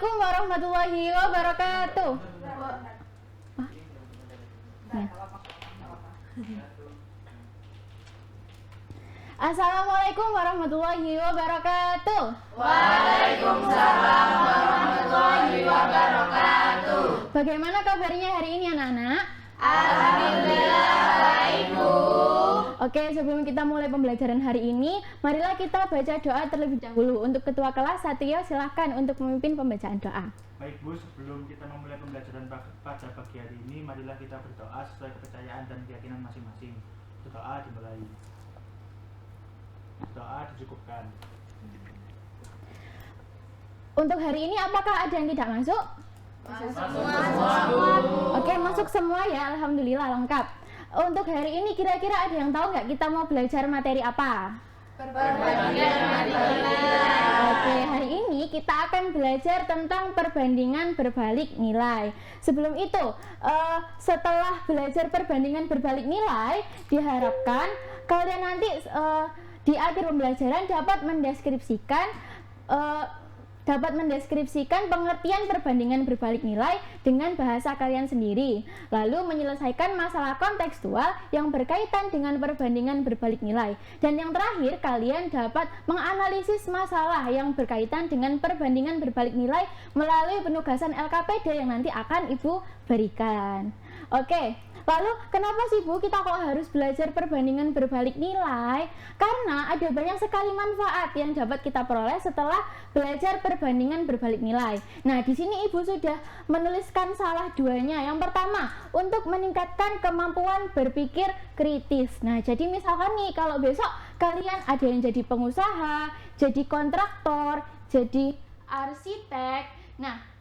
Assalamualaikum warahmatullahi wabarakatuh. Assalamualaikum warahmatullahi wabarakatuh. Waalaikumsalam warahmatullahi wabarakatuh. Bagaimana kabarnya hari ini anak-anak? Alhamdulillah baik, Bu. Oke, sebelum kita mulai pembelajaran hari ini, marilah kita baca doa terlebih dahulu. Untuk ketua kelas, Satrio silahkan untuk memimpin pembacaan doa. Baik Bu, sebelum kita memulai pembelajaran pada pagi hari ini, marilah kita berdoa sesuai kepercayaan dan keyakinan masing-masing. Berdoa dimulai. Doa dicukupkan. Untuk hari ini apakah ada yang tidak masuk? Oke, masuk semua ya, alhamdulillah lengkap. Untuk hari ini kira-kira ada yang tahu nggak kita mau belajar materi apa? Perbandingan nilai. Oke, hari ini kita akan belajar tentang perbandingan berbalik nilai. Sebelum itu, setelah belajar perbandingan berbalik nilai, diharapkan kalian nanti di akhir pembelajaran dapat mendeskripsikan pengertian perbandingan berbalik nilai dengan bahasa kalian sendiri, lalu menyelesaikan masalah kontekstual yang berkaitan dengan perbandingan berbalik nilai, dan yang terakhir kalian dapat menganalisis masalah yang berkaitan dengan perbandingan berbalik nilai melalui penugasan LKPD yang nanti akan Ibu berikan. Oke, lalu kenapa sih Bu kita kok harus belajar perbandingan berbalik nilai? Karena ada banyak sekali manfaat yang dapat kita peroleh setelah belajar perbandingan berbalik nilai. Nah, di sini Ibu sudah menuliskan salah duanya. Yang pertama, untuk meningkatkan kemampuan berpikir kritis. Nah, jadi misalkan nih kalau besok kalian ada yang jadi pengusaha, jadi kontraktor, jadi arsitek. Nah,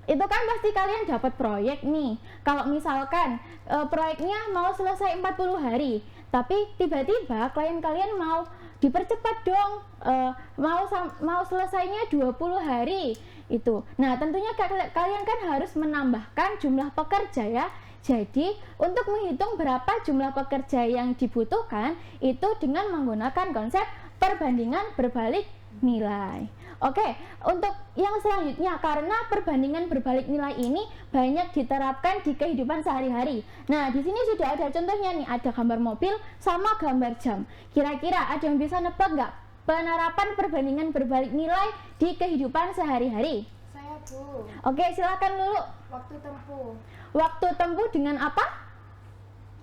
itu kan pasti kalian dapat proyek nih. Kalau misalkan proyeknya mau selesai 40 hari, tapi tiba-tiba klien kalian mau dipercepat dong, mau selesainya 20 hari itu. Nah, tentunya kalian kan harus menambahkan jumlah pekerja ya. Jadi, untuk menghitung berapa jumlah pekerja yang dibutuhkan itu dengan menggunakan konsep perbandingan berbalik nilai. Oke, untuk yang selanjutnya, karena perbandingan berbalik nilai ini banyak diterapkan di kehidupan sehari-hari. Nah, di sini sudah ada contohnya nih, ada gambar mobil sama gambar jam. Kira-kira ada yang bisa nebak nggak penerapan perbandingan berbalik nilai di kehidupan sehari-hari? Saya, Bu. Oke, silakan dulu. Waktu tempuh. Waktu tempuh dengan apa?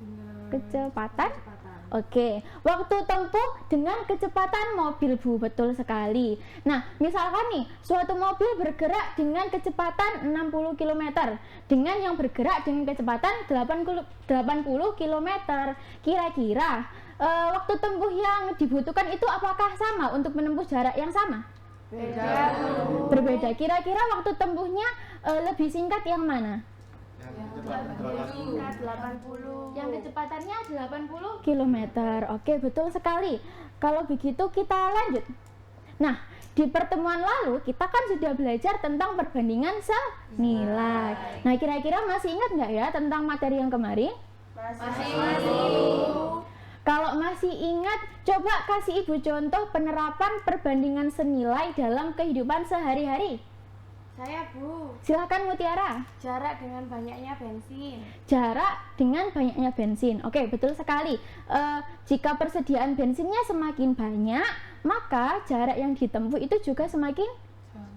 Dengan Kecepatan. Oke, waktu tempuh dengan kecepatan mobil Bu, betul sekali. Nah, misalkan nih, suatu mobil bergerak dengan kecepatan 60 km, dengan yang bergerak dengan kecepatan 80 km. Kira-kira waktu tempuh yang dibutuhkan itu apakah sama untuk menempuh jarak yang sama? Beda. Berbeda. Kira-kira waktu tempuhnya lebih singkat yang mana? 80. Yang kecepatannya 80 km. Oke, betul sekali. Kalau begitu kita lanjut. Nah, di pertemuan lalu kita kan sudah belajar tentang perbandingan senilai. Nah, kira-kira masih ingat nggak ya tentang materi yang kemarin? Masih. Kalau masih ingat, coba kasih Ibu contoh penerapan perbandingan senilai dalam kehidupan sehari-hari. Saya, Bu. Silakan Mutiara. Jarak dengan banyaknya bensin. Jarak dengan banyaknya bensin. Oke, betul sekali. Jika persediaan bensinnya semakin banyak, maka jarak yang ditempuh itu juga semakin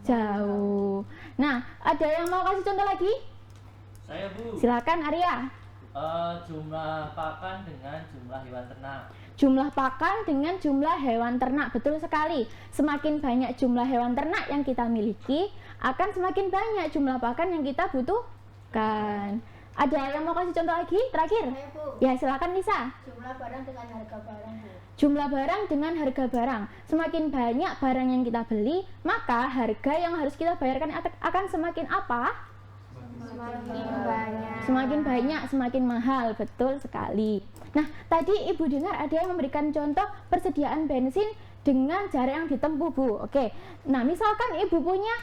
jauh. Nah, ada yang mau kasih contoh lagi? Saya, Bu. Silakan Arya. Jumlah pakan dengan jumlah hewan ternak. Jumlah pakan dengan jumlah hewan ternak, betul sekali. Semakin banyak jumlah hewan ternak yang kita miliki, akan semakin banyak jumlah pakan yang kita butuhkan. Ada yang mau kasih contoh lagi? Terakhir? Saya, Bu. Ya, silakan Lisa. Jumlah barang dengan harga barang, Bu. Jumlah barang dengan harga barang. Semakin banyak barang yang kita beli, maka harga yang harus kita bayarkan akan semakin apa? Semakin banyak. Semakin banyak, semakin mahal, betul sekali. Nah, tadi Ibu dengar ada yang memberikan contoh persediaan bensin dengan jarak yang ditempuh, Bu. Oke, nah misalkan Ibu punya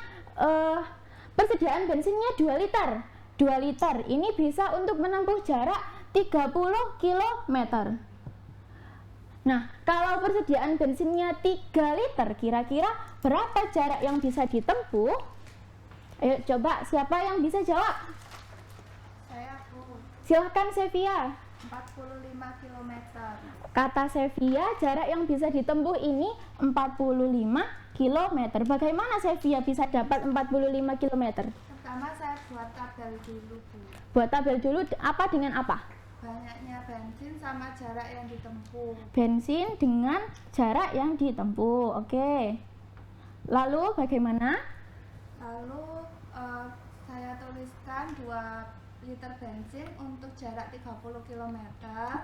persediaan bensinnya 2 liter. 2 liter ini bisa untuk menempuh jarak 30 km. Nah, kalau persediaan bensinnya 3 liter, kira-kira berapa jarak yang bisa ditempuh? Ayo coba, siapa yang bisa jawab? Saya Bu. Silahkan Sevia. 45 km. Kata Sevia, jarak yang bisa ditempuh ini 45 km. Bagaimana Sevia bisa dapat 45 km? Pertama saya buat tabel dulu Bu. Buat tabel dulu, apa dengan apa? Banyaknya bensin sama jarak yang ditempuh. Bensin dengan jarak yang ditempuh. Oke. Lalu bagaimana? Lalu saya tuliskan 2 liter bensin untuk jarak 30 km.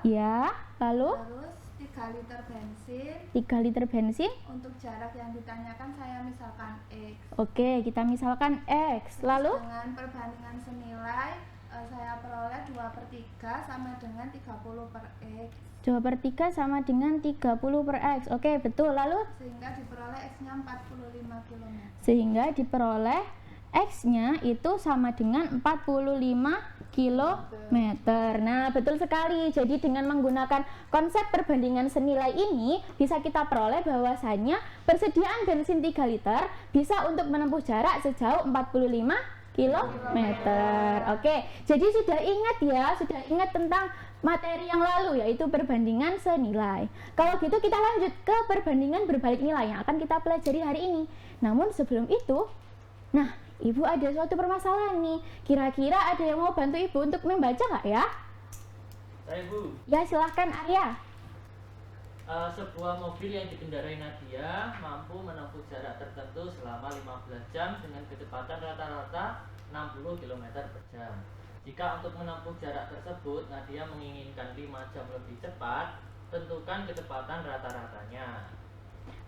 Ya, lalu Terus 3 liter bensin 3 liter bensin. untuk jarak yang ditanyakan saya misalkan X. Oke, kita misalkan X. Lalu Dengan perbandingan senilai saya peroleh 2/3 sama dengan 30 per X. 2/3 sama dengan 30 per X. Oke, betul. Lalu Sehingga diperoleh X-nya 45 km. sehingga diperoleh X-nya itu sama dengan 45 km. Nah, betul sekali. Jadi dengan menggunakan konsep perbandingan senilai ini bisa kita peroleh bahwasannya persediaan bensin 3 liter bisa untuk menempuh jarak sejauh 45 km. Oke, jadi sudah ingat ya, sudah ingat tentang materi yang lalu yaitu perbandingan senilai. Kalau gitu kita lanjut ke perbandingan berbalik nilai yang akan kita pelajari hari ini. Namun sebelum itu, nah, Ibu ada suatu permasalahan nih. Kira-kira ada yang mau bantu Ibu untuk membaca nggak ya? Saya Bu. Ya, silahkan Arya. Sebuah mobil yang dikendarai Nadia mampu menempuh jarak tertentu selama 15 jam dengan kecepatan rata-rata 60 km per jam. Jika untuk menempuh jarak tersebut Nadia menginginkan 5 jam lebih cepat, tentukan kecepatan rata-ratanya.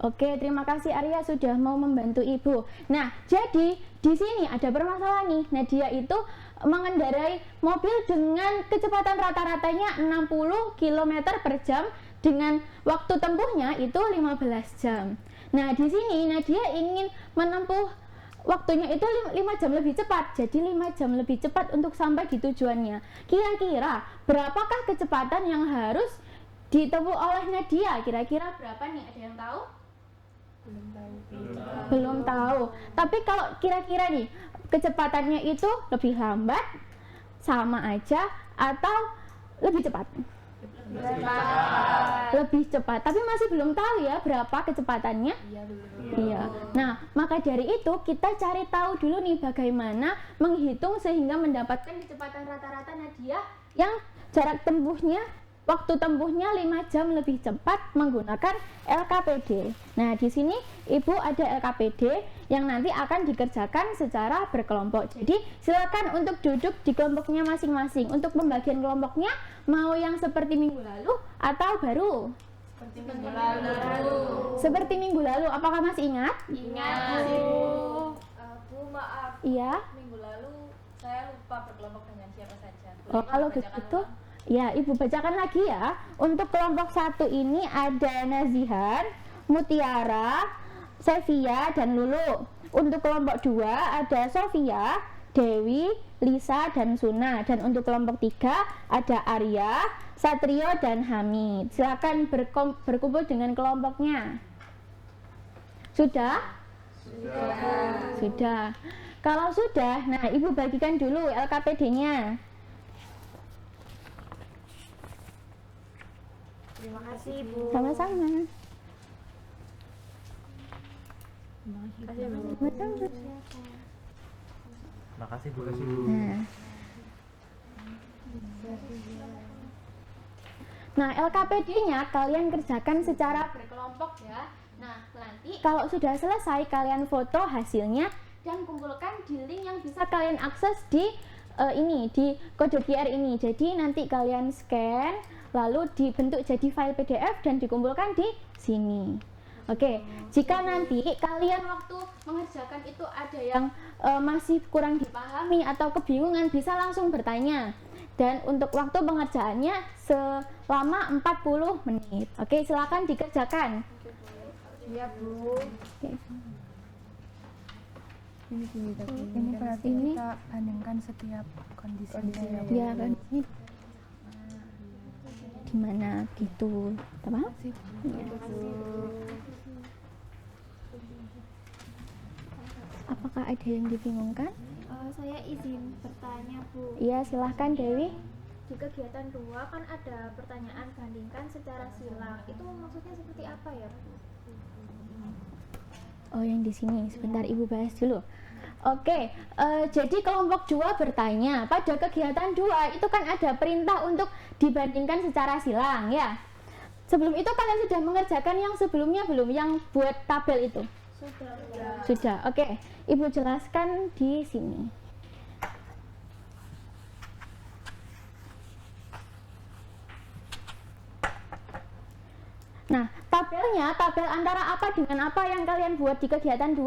Oke, terima kasih Arya sudah mau membantu Ibu. Nah, jadi di sini ada permasalahan nih. Nadia itu mengendarai mobil dengan kecepatan rata-ratanya 60 km per jam dengan waktu tempuhnya itu 15 jam. Nah, di sini Nadia ingin menempuh waktunya itu 5 jam lebih cepat. Jadi 5 jam lebih cepat untuk sampai di tujuannya. Kira-kira berapakah kecepatan yang harus ditempuh oleh Nadia? Kira-kira berapa nih? Ada yang tahu? Belum tahu. Tapi kalau kira-kira nih kecepatannya itu lebih lambat, sama aja, atau lebih cepat? Lebih cepat. Tapi masih belum tahu ya berapa kecepatannya. Iya. Nah, maka dari itu kita cari tahu dulu nih bagaimana menghitung sehingga mendapatkan kecepatan rata-rata Nadia yang jarak tempuhnya, waktu tempuhnya 5 jam lebih cepat menggunakan LKPD. Nah, di sini Ibu ada LKPD yang nanti akan dikerjakan secara berkelompok. Jadi, silakan untuk duduk di kelompoknya masing-masing. Untuk pembagian kelompoknya, mau yang seperti minggu lalu atau baru? Seperti minggu lalu. Seperti minggu lalu, apakah masih ingat? Ingat. Bu, maaf. Iya. Minggu lalu saya lupa berkelompok dengan siapa saja. Oh, kalau begitu, ya Ibu bacakan lagi ya. Untuk kelompok 1 ini ada Nazihan, Mutiara, Sevia, dan Lulu. Untuk kelompok 2 ada Sofia, Dewi, Lisa, dan Suna. Dan untuk kelompok 3 ada Arya, Satrio, dan Hamid. Silakan berkumpul dengan kelompoknya. Sudah? Sudah. Kalau sudah, nah Ibu bagikan dulu LKPD-nya. Terima kasih, Bu. Sama-sama. Makasih Bu. Nah, LKPD-nya kalian kerjakan secara berkelompok ya. Nah, nanti kalau sudah selesai kalian foto hasilnya dan kumpulkan di link yang bisa kalian akses di di kode QR ini. Jadi nanti kalian scan lalu dibentuk jadi file PDF dan dikumpulkan di sini. Oke, jika nanti kalian waktu mengerjakan itu ada yang masih kurang dipahami atau kebingungan bisa langsung bertanya. Dan untuk waktu pengerjaannya selama 40 menit. Oke, silakan dikerjakan. Iya, Bu. Oke. Ini berarti Ini. kita bandingkan setiap kondisinya ya, Bu. Ya kan ini gimana gitu, apa? Apakah ada yang dibingungkan? Saya izin bertanya, Bu. Iya, silahkan Dewi. Di kegiatan 2 kan ada pertanyaan bandingkan secara silang. Itu maksudnya seperti apa ya, Bu? Oh, yang di sini. Sebentar Ibu bahas dulu. Oke, jadi kelompok 2 bertanya, pada kegiatan 2 itu kan ada perintah untuk dibandingkan secara silang ya. Sebelum itu kalian sudah mengerjakan yang sebelumnya belum, yang buat tabel itu? Sudah. Oke, Ibu jelaskan di sini. Nah, tabelnya, tabel antara apa dengan apa yang kalian buat di kegiatan 2?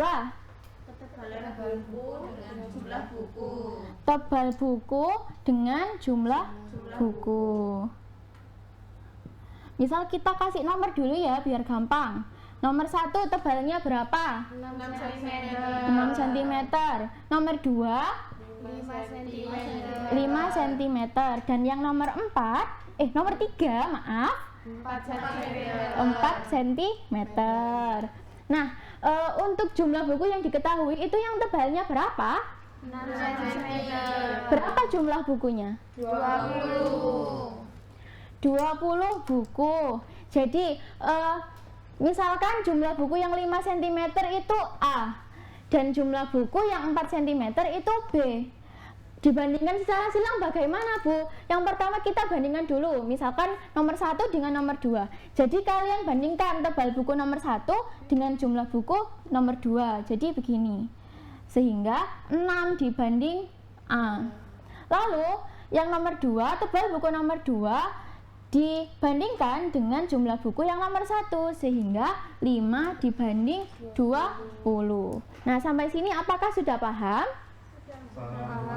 Ketebalan buku dengan jumlah buku. Tebal buku dengan jumlah buku. Misal kita kasih nomor dulu ya, biar gampang. Nomor 1 tebalnya berapa? 6 cm. 6 cm. Nomor 2 5 cm. 5 cm. Dan yang nomor 3, maaf, 4 cm. 4 cm. Nah, untuk jumlah buku yang diketahui itu yang tebalnya berapa? 6 cm. Berapa jumlah bukunya? 20. 20 buku. Jadi misalkan jumlah buku yang 5 cm itu A dan jumlah buku yang 4 cm itu B. Dibandingkan secara silang bagaimana, Bu? Yang pertama kita bandingkan dulu, misalkan nomor 1 dengan nomor 2. Jadi kalian bandingkan tebal buku nomor 1 dengan jumlah buku nomor 2. Jadi begini. Sehingga 6 dibanding A. Lalu yang nomor 2, tebal buku nomor 2 dibandingkan dengan jumlah buku yang nomor 1, sehingga 5 dibanding 20. Nah, sampai sini apakah sudah paham?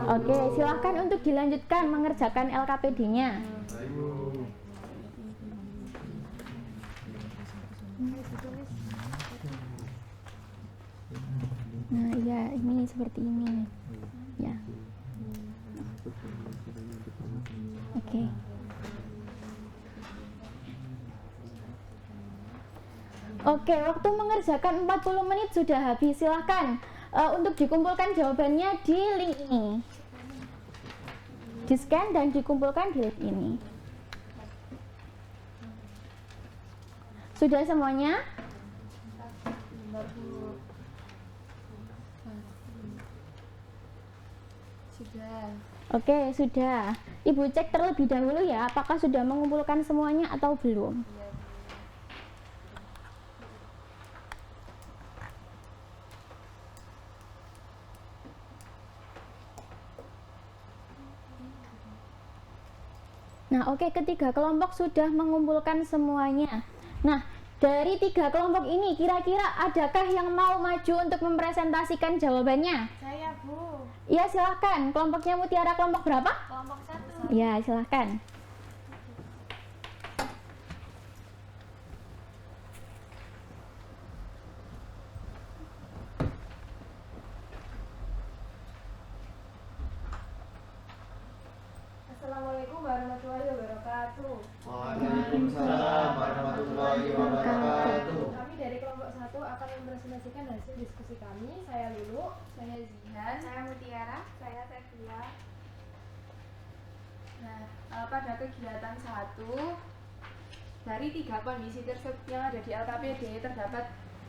Oke, silahkan untuk dilanjutkan mengerjakan LKPD-nya. Nah, ya, ini seperti ini. Ya. Oke. Oke, waktu mengerjakan 40 menit sudah habis. Silahkan untuk dikumpulkan jawabannya di link ini. Di scan dan dikumpulkan di link ini. Sudah semuanya? Sudah. Oke, sudah. Ibu cek terlebih dahulu ya, apakah sudah mengumpulkan semuanya atau belum? Nah, oke, ketiga kelompok sudah mengumpulkan semuanya. Nah, dari 3 kelompok ini, kira-kira adakah yang mau maju untuk mempresentasikan jawabannya? Saya, Bu. Iya, silahkan. Kelompoknya Mutiara kelompok berapa? Kelompok 1. Ya, silahkan. Assalamualaikum warahmatullahi wabarakatuh. Waalaikumsalam warahmatullahi wabarakatuh. Kami dari kelompok 1 akan mempresentasikan hasil diskusi kami. Saya Lulu, Saya Zihan. Saya Mutiara. Saya Sevia. Nah, pada kegiatan 1 dari 3 kondisi tersebut yang ada di LKPD terdapat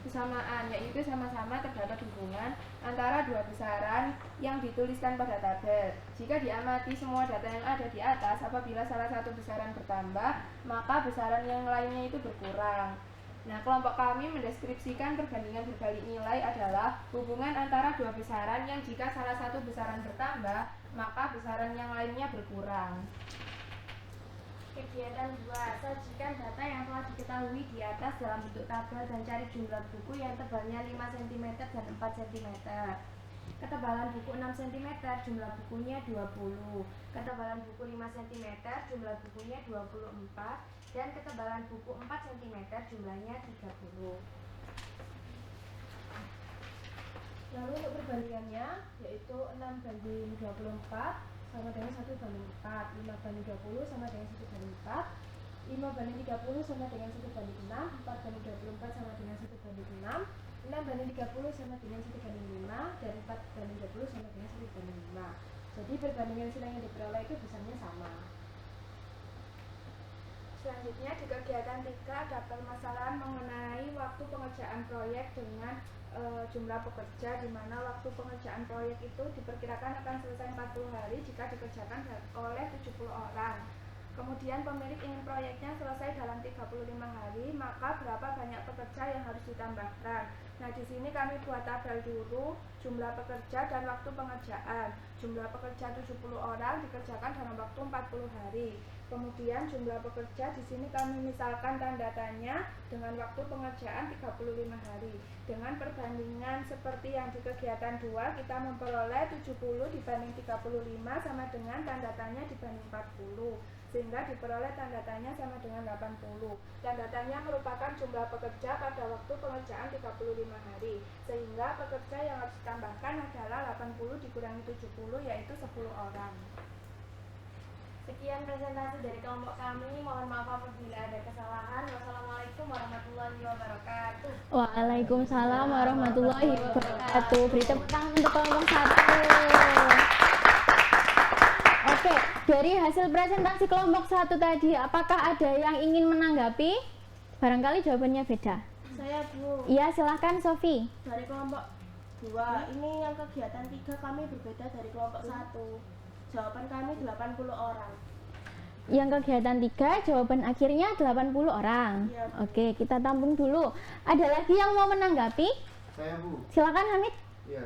kesamaan, yaitu sama-sama terdapat hubungan antara 2 besaran yang dituliskan pada tabel. Jika diamati semua data yang ada di atas, apabila salah satu besaran bertambah, maka besaran yang lainnya itu berkurang. Nah, kelompok kami mendeskripsikan perbandingan berbalik nilai adalah hubungan antara 2 besaran yang jika salah satu besaran bertambah, maka besaran yang lainnya berkurang. kegiatan 2. Sajikan data yang telah diketahui di atas dalam bentuk tabel dan cari jumlah buku yang tebalnya 5 cm dan 4 cm. Ketebalan buku 6 cm, jumlah bukunya 20. Ketebalan buku 5 cm, jumlah bukunya 24. Dan ketebalan buku 4 cm, jumlahnya 30. Lalu untuk perbandingannya, yaitu 6 banding 24 sama dengan 1 banding 4, 5 banding 20 sama dengan 1 banding 4, 5 banding 30 sama dengan 1 banding 6, 4 banding 24 sama dengan 1 banding 6, banding 30 sama dengan 1 banding 5, dan 4 banding 20 sama dengan 1 banding 5. Jadi perbandingan nilai yang diperoleh itu besarnya sama. Selanjutnya di kegiatan 3 ada permasalahan mengenai waktu pengerjaan proyek dengan jumlah pekerja, di mana waktu pengerjaan proyek itu diperkirakan akan selesai 40 hari jika dikerjakan oleh 70 orang. Kemudian pemilik ingin proyeknya selesai dalam 35 hari, maka berapa banyak pekerja yang harus ditambahkan. Nah, di sini kami buat tabel dulu jumlah pekerja dan waktu pengerjaan. Jumlah pekerja 70 orang dikerjakan dalam waktu 40 hari. Kemudian jumlah pekerja di sini kami misalkan tanda tanya dengan waktu pengerjaan 35 hari. Dengan perbandingan seperti yang di kegiatan 2, kita memperoleh 70 dibanding 35 sama dengan tanda tanya dibanding 40. Sehingga diperoleh tanda tanya sama dengan 80. Tanda tanya merupakan jumlah pekerja pada waktu pengerjaan 35 hari. Sehingga pekerja yang harus ditambahkan adalah 80 dikurangi 70, yaitu 10 orang. Sekian presentasi dari kelompok kami. Mohon maaf apabila ada kesalahan. Wassalamualaikum warahmatullahi wabarakatuh. Waalaikumsalam warahmatullahi wabarakatuh. Beri tepuk tangan untuk kelompok 1. Oke, dari hasil presentasi kelompok 1 tadi, apakah ada yang ingin menanggapi? Barangkali jawabannya beda. Saya Bu, Iya, silahkan Sofi. dari kelompok 2. Ini yang kegiatan 3 kami berbeda dari kelompok 1. Jawaban kami 80 orang. Yang kegiatan 3, jawaban akhirnya 80 orang. Iya. Oke, kita tampung dulu. Ada lagi yang mau menanggapi? Saya Bu. Silakan Hamid. Ya,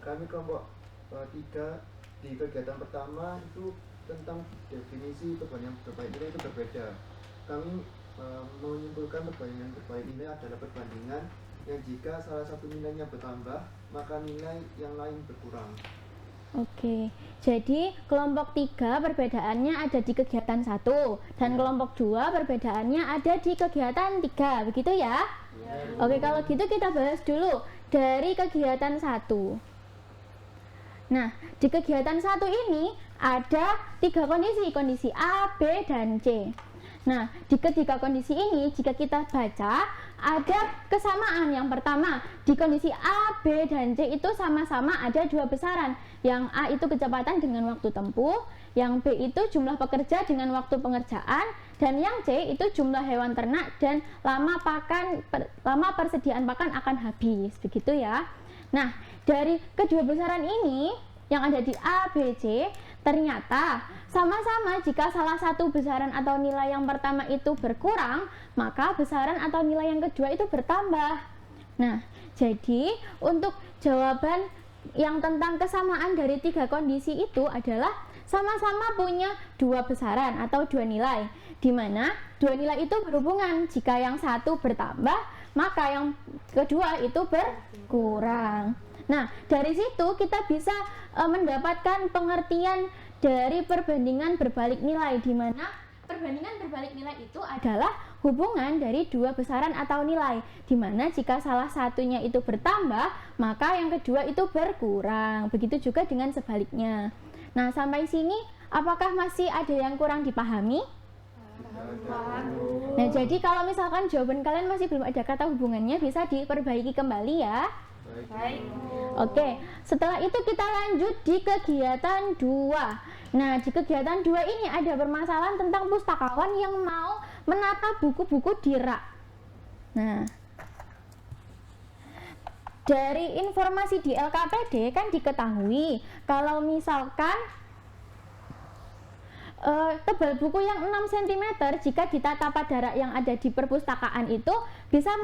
kami kelompok 3 di kegiatan pertama itu tentang definisi perbandingan berbalik nilai itu berbeda. Kami menyimpulkan perbandingan berbalik nilai adalah perbandingan yang jika salah satu nilainya bertambah, maka nilai yang lain berkurang. Oke, jadi kelompok 3 perbedaannya ada di kegiatan 1 dan kelompok 2 perbedaannya ada di kegiatan 3, begitu ya? Oke, kalau gitu kita bahas dulu dari kegiatan 1. Nah, di kegiatan 1 ini ada 3 kondisi A, B, dan C. Nah, di ketiga kondisi ini jika kita baca ada kesamaan. Yang pertama, di kondisi A, B, dan C itu sama-sama ada 2 besaran. Yang A itu kecepatan dengan waktu tempuh, yang B itu jumlah pekerja dengan waktu pengerjaan, dan yang C itu jumlah hewan ternak dan lama persediaan pakan akan habis. Begitu ya. Nah, dari kedua besaran ini yang ada di A, B, C ternyata sama-sama jika salah satu besaran atau nilai yang pertama itu berkurang, maka besaran atau nilai yang kedua itu bertambah. Nah, jadi untuk jawaban yang tentang kesamaan dari 3 kondisi itu adalah sama-sama punya 2 besaran atau 2 nilai, di mana 2 nilai itu berhubungan. Jika yang satu bertambah, maka yang kedua itu berkurang. Nah, dari situ kita bisa mendapatkan pengertian dari perbandingan berbalik nilai, di mana perbandingan berbalik nilai itu adalah hubungan dari 2 besaran atau nilai, di mana jika salah satunya itu bertambah, maka yang kedua itu berkurang. Begitu juga dengan sebaliknya. Nah, sampai sini apakah masih ada yang kurang dipahami? Nah, jadi kalau misalkan jawaban kalian masih belum ada kata hubungannya, bisa diperbaiki kembali ya. Baik. Oke, setelah itu kita lanjut di kegiatan 2. Nah, di kegiatan 2 ini ada permasalahan tentang pustakawan yang mau menata buku-buku di rak. Nah, dari informasi di LKPD kan diketahui kalau misalkan tebal buku yang 6 cm jika ditata pada rak yang ada di perpustakaan itu bisa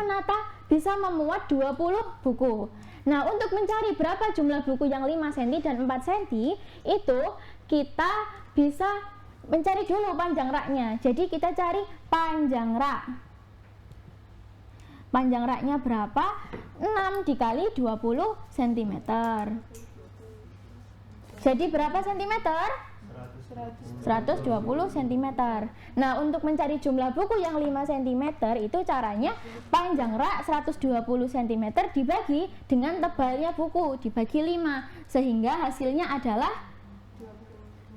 memuat 20 buku. Nah, untuk mencari berapa jumlah buku yang 5 cm dan 4 cm itu kita bisa mencari dulu panjang raknya. Jadi kita cari panjang rak. Panjang raknya berapa? 6 dikali 20 cm. Jadi berapa centimeter? 120 cm. Nah, untuk mencari jumlah buku yang 5 cm itu caranya panjang rak 120 cm dibagi dengan tebalnya buku dibagi 5, sehingga hasilnya adalah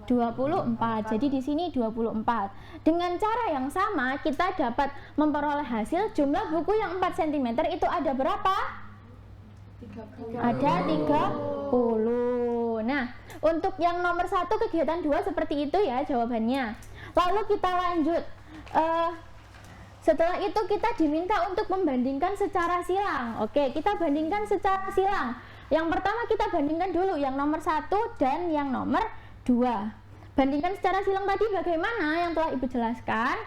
24. Jadi di sini 24. Dengan cara yang sama kita dapat memperoleh hasil jumlah buku yang 4 cm itu ada berapa? Ada 30. Nah, untuk yang nomor 1 kegiatan 2 seperti itu ya jawabannya. Lalu kita lanjut. Setelah itu kita diminta untuk membandingkan secara silang. Oke, kita bandingkan secara silang. Yang pertama kita bandingkan dulu yang nomor 1 dan yang nomor 2. Bandingkan secara silang tadi bagaimana yang telah Ibu jelaskan.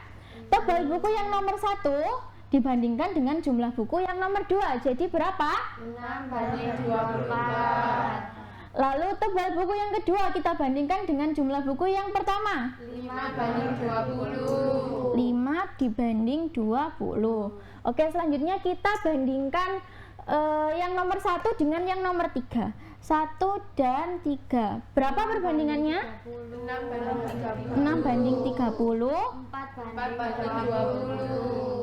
Tebal buku yang nomor 1 dibandingkan dengan jumlah buku yang nomor 2. Jadi berapa? 6/24. Lalu tebal buku yang kedua kita bandingkan dengan jumlah buku yang pertama. 5/20. 5 dibanding 20. Oke, selanjutnya kita bandingkan yang nomor 1 dengan yang nomor 3. 1 dan 3. Berapa perbandingannya? 6 banding 30.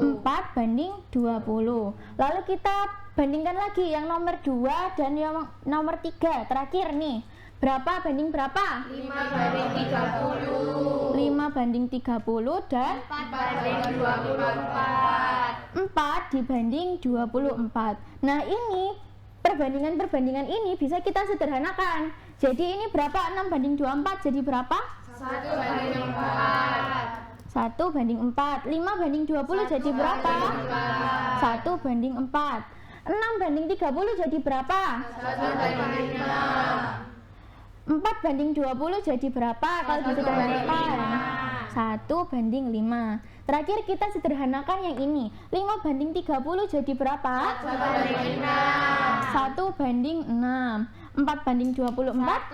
4 banding 20. Lalu kita bandingkan lagi yang nomor 2 dan yang nomor 3. Terakhir nih. Berapa banding berapa? 5/30. 5 banding 30 dan 4 dibanding 24. Nah, ini perbandingan ini bisa kita sederhanakan. Jadi ini berapa? 6 banding 24 jadi berapa? 1/4. 1 banding 4. 5 banding 20 jadi berapa? 1 banding 4. 6 banding 30 jadi berapa? 4 banding 20 jadi berapa kalau disederhanakan? 1 banding 5. Terakhir kita sederhanakan yang ini. 5 banding 30 jadi berapa? 1 banding 6. 4 banding 24?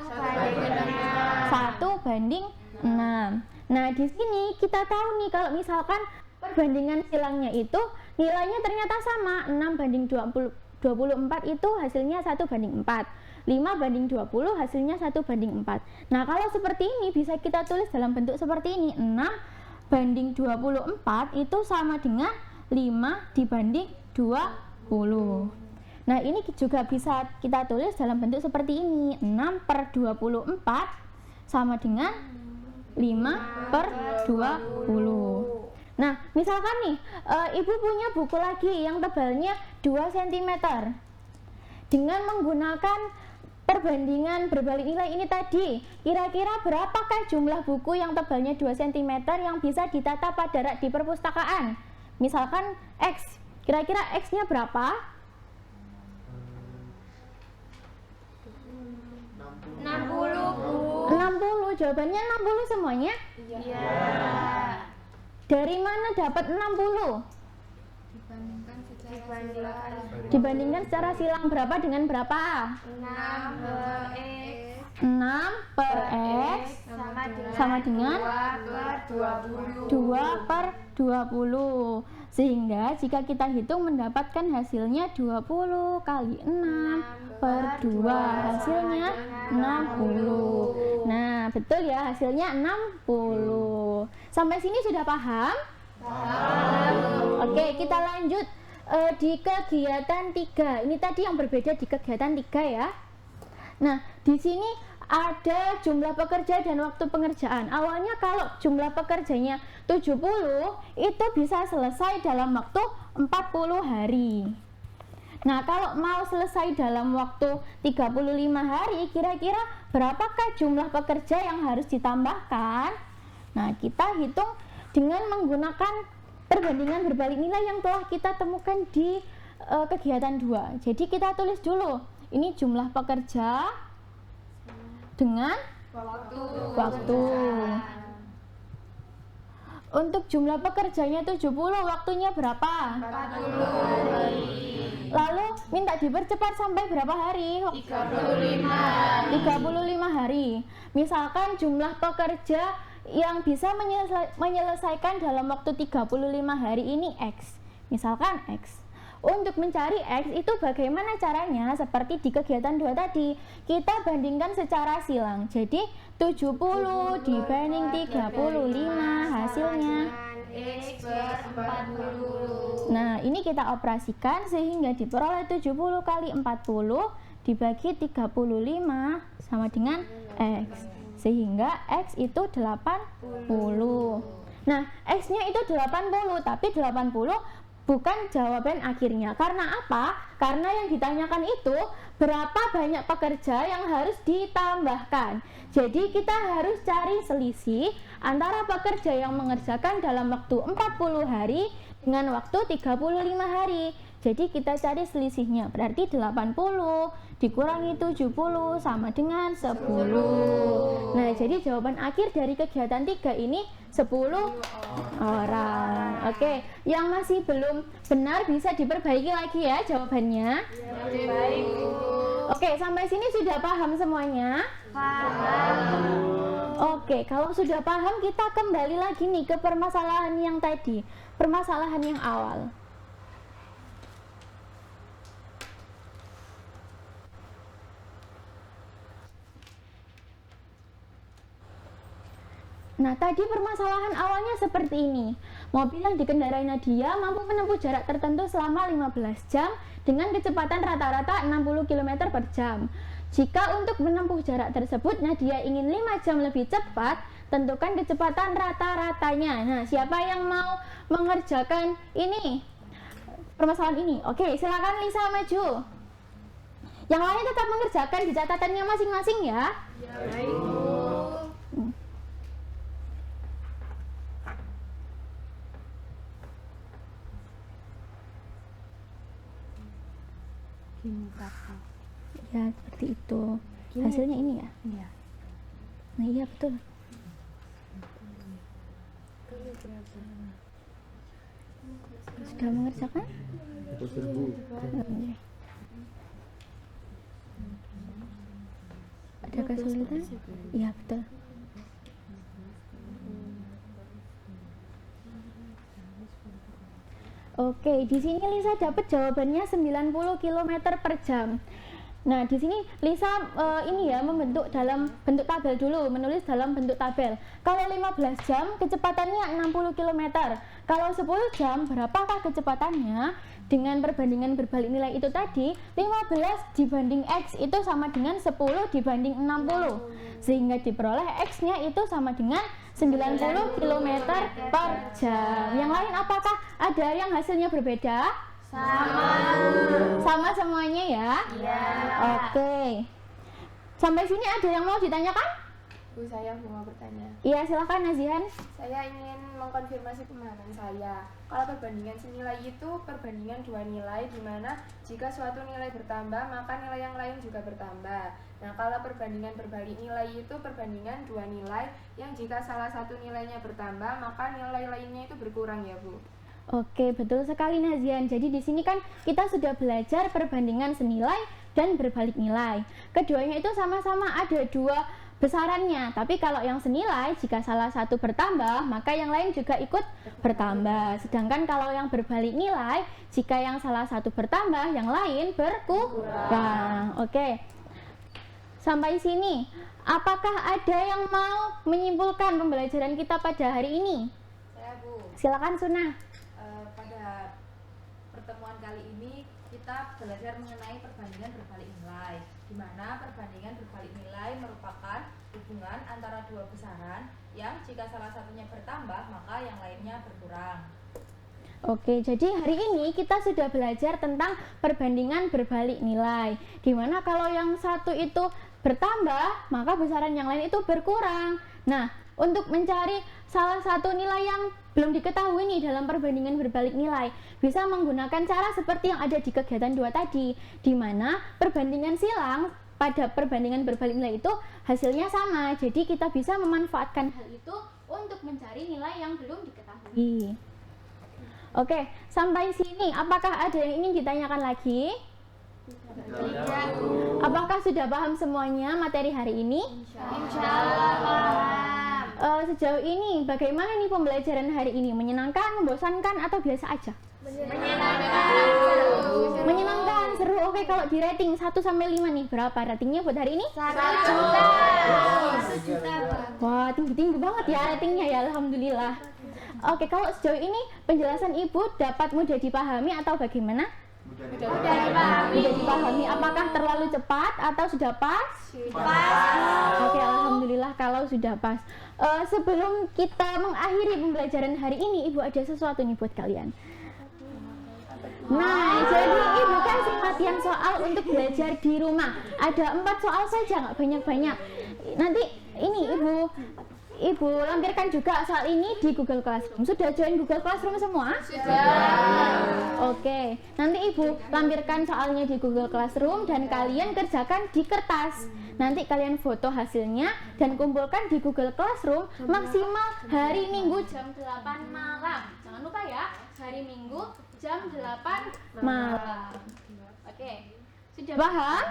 1 banding 6. Nah, di sini kita tahu nih kalau misalkan perbandingan silangnya itu nilainya ternyata sama. 6 banding 24 itu hasilnya 1 banding 4. 5 banding 20 hasilnya 1 banding 4. Nah, kalau seperti ini bisa kita tulis dalam bentuk seperti ini. 6 banding 24 itu sama dengan 5 dibanding 20. Nah, ini juga bisa kita tulis dalam bentuk seperti ini. 6/24 sama dengan 5/20. Nah, misalkan nih, Ibu punya buku lagi yang tebalnya 2 cm. Dengan menggunakan perbandingan berbalik nilai ini tadi, kira-kira berapakah jumlah buku yang tebalnya 2 cm yang bisa ditata pada rak di perpustakaan? Misalkan X, kira-kira X-nya berapa? 60, jawabannya 60 semuanya? Iya. Dari mana dapat 60? Dibandingkan secara silang berapa dengan berapa? 6 per X sama dengan 2/20. Sehingga jika kita hitung mendapatkan hasilnya 20 kali 6/2. Hasilnya 60. Nah, betul ya, hasilnya 60. Sampai sini sudah paham? Oke, kita lanjut di kegiatan 3. Ini tadi yang berbeda di kegiatan 3 ya. Nah, di sini ada jumlah pekerja dan waktu pengerjaan. Awalnya kalau jumlah pekerjanya 70, itu bisa selesai dalam waktu 40 hari. Nah, kalau mau selesai dalam waktu 35 hari, kira-kira berapakah jumlah pekerja yang harus ditambahkan? Nah, kita hitung dengan menggunakan perbandingan berbalik nilai yang telah kita temukan di kegiatan 2. Jadi kita tulis dulu, ini jumlah pekerja dengan waktu. Untuk jumlah pekerjanya 70, waktunya berapa? 40. Lalu minta dipercepat sampai berapa hari? 35 hari. Misalkan jumlah pekerja yang bisa menyelesaikan dalam waktu 35 hari ini X. Misalkan X. Untuk mencari X itu bagaimana caranya? Seperti di kegiatan 2 tadi, kita bandingkan secara silang. Jadi 70 dibanding 35 hasilnya X/40. Nah, ini kita operasikan sehingga diperoleh 70 kali 40 dibagi 35 sama dengan X. Sehingga X itu 80. Nah, X-nya itu 80, tapi 80 bukan jawaban akhirnya. Karena apa? Karena yang ditanyakan itu berapa banyak pekerja yang harus ditambahkan. Jadi kita harus cari selisih antara pekerja yang mengerjakan dalam waktu 40 hari dengan waktu 35 hari. Jadi kita cari selisihnya, berarti 80 dikurangi 70 sama dengan 10. Nah, jadi jawaban akhir dari kegiatan 3 ini 10 orang. Oke, yang masih belum benar bisa diperbaiki lagi ya jawabannya. Baik. Oke, sampai sini sudah paham semuanya? Oke, kalau sudah paham kita kembali lagi nih ke permasalahan yang tadi, permasalahan yang awal. Nah, tadi permasalahan awalnya seperti ini. Mobil yang dikendarai Nadia mampu menempuh jarak tertentu selama 15 jam dengan kecepatan rata-rata 60 km per jam. Jika untuk menempuh jarak tersebut Nadia ingin 5 jam lebih cepat, tentukan kecepatan rata-ratanya. Nah, siapa yang mau mengerjakan ini? Permasalahan ini. Oke, silakan Lisa maju. Yang lain tetap mengerjakan di catatannya masing-masing ya. Ya, seperti itu. Hasilnya ini ya? Iya. Nah, iya betul. Sudah mengerjakan? Oke. Ada kesulitan? Iya, betul. Oke, di sini Lisa dapat jawabannya 90 km per jam. Nah, di sini Lisa ini ya membentuk dalam bentuk tabel dulu, menulis dalam bentuk tabel. Kalau 15 jam kecepatannya 60 km. Kalau 10 jam berapakah kecepatannya? Dengan perbandingan berbalik nilai itu tadi, 15 dibanding X itu sama dengan 10 dibanding 60. Sehingga diperoleh X-nya itu sama dengan 90 km per jam. Yang lain apakah ada yang hasilnya berbeda? Sama semuanya ya? Iya. Oke. Sampai sini ada yang mau ditanyakan? Bu, saya mau bertanya. Iya, silakan Nazihan. Saya ingin mengkonfirmasi pemahaman saya. Kalau perbandingan senilai itu perbandingan dua nilai, di mana jika suatu nilai bertambah, maka nilai yang lain juga bertambah. Nah, kalau perbandingan berbalik nilai itu perbandingan dua nilai, yang jika salah satu nilainya bertambah, maka nilai lainnya itu berkurang ya, Bu. Oke, betul sekali Nazian. Jadi di sini kan kita sudah belajar perbandingan senilai dan berbalik nilai. Keduanya itu sama-sama ada dua besarannya, tapi kalau yang senilai jika salah satu bertambah maka yang lain juga ikut bertambah, sedangkan kalau yang berbalik nilai jika yang salah satu bertambah yang lain berkurang. Oke, sampai sini apakah ada yang mau menyimpulkan pembelajaran kita pada hari ini? Saya, Bu. Silakan Sunah. Pada pertemuan kali ini kita belajar mengenai perbandingan berbalik nilai, di mana perbandingan berbalik nilai merupakan hubungan antara dua besaran yang jika salah satunya bertambah maka yang lainnya berkurang. Oke, jadi hari ini kita sudah belajar tentang perbandingan berbalik nilai, di mana kalau yang satu itu bertambah maka besaran yang lain itu berkurang. Nah, untuk mencari salah satu nilai yang belum diketahui nih dalam perbandingan berbalik nilai, bisa menggunakan cara seperti yang ada di kegiatan 2 tadi, di mana perbandingan silang pada perbandingan berbalik nilai itu hasilnya sama. Jadi kita bisa memanfaatkan hal itu untuk mencari nilai yang belum diketahui. Oke, sampai sini apakah ada yang ingin ditanyakan lagi? Apakah sudah paham semuanya materi hari ini? Insyaallah paham. Sejauh ini bagaimana nih pembelajaran hari ini? Menyenangkan, membosankan, atau biasa aja? Menyenangkan, seru. Oke, kalau di rating 1 sampai 5 nih, berapa ratingnya buat hari ini? 1 juta. Wah, tinggi-tinggi banget ya ratingnya ya, alhamdulillah. Oke, kalau sejauh ini penjelasan Ibu dapat mudah dipahami atau bagaimana? Mudah dipahami. Apakah terlalu cepat atau sudah pas? Oke, alhamdulillah kalau sudah pas. Sebelum kita mengakhiri pembelajaran hari ini, Ibu ada sesuatu nih buat kalian. Nah, jadi Ibu kasih latihan soal untuk belajar di rumah. Ada 4 soal saja, nggak banyak-banyak. Nanti ini Ibu lampirkan juga soal ini di Google Classroom. Sudah join Google Classroom semua? Sudah. Oke, nanti Ibu lampirkan soalnya di Google Classroom dan kalian kerjakan di kertas. Nanti kalian foto hasilnya dan kumpulkan di Google Classroom maksimal hari Minggu jam 8 malam. Jangan lupa ya, hari Minggu jam 8 malam. Oke, sudah paham?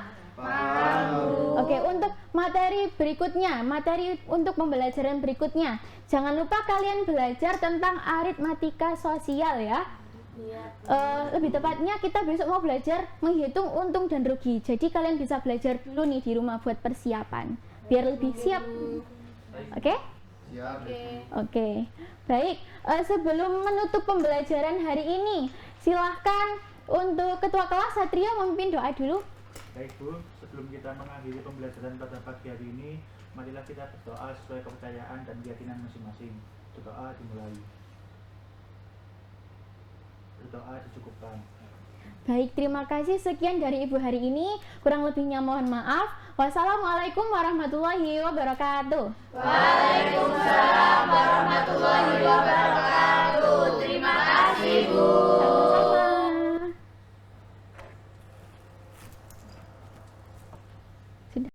Oke, untuk materi berikutnya, materi untuk pembelajaran berikutnya, jangan lupa kalian belajar tentang aritmatika sosial ya. Lebih tepatnya kita besok mau belajar menghitung untung dan rugi. Jadi kalian bisa belajar dulu nih di rumah buat persiapan, biar lebih siap. Oke? Siap. Oke. Baik, sebelum menutup pembelajaran hari ini, silahkan untuk Ketua Kelas Satria memimpin doa dulu. Baik Bu, sebelum kita mengakhiri pembelajaran pada pagi hari ini, marilah kita berdoa sesuai kepercayaan dan keyakinan masing-masing. Berdoa dimulai. Berdoa dicukupkan. Baik, terima kasih. Sekian dari Ibu hari ini. Kurang lebihnya mohon maaf. Wassalamualaikum warahmatullahi wabarakatuh. Waalaikumsalam warahmatullahi wabarakatuh. Terima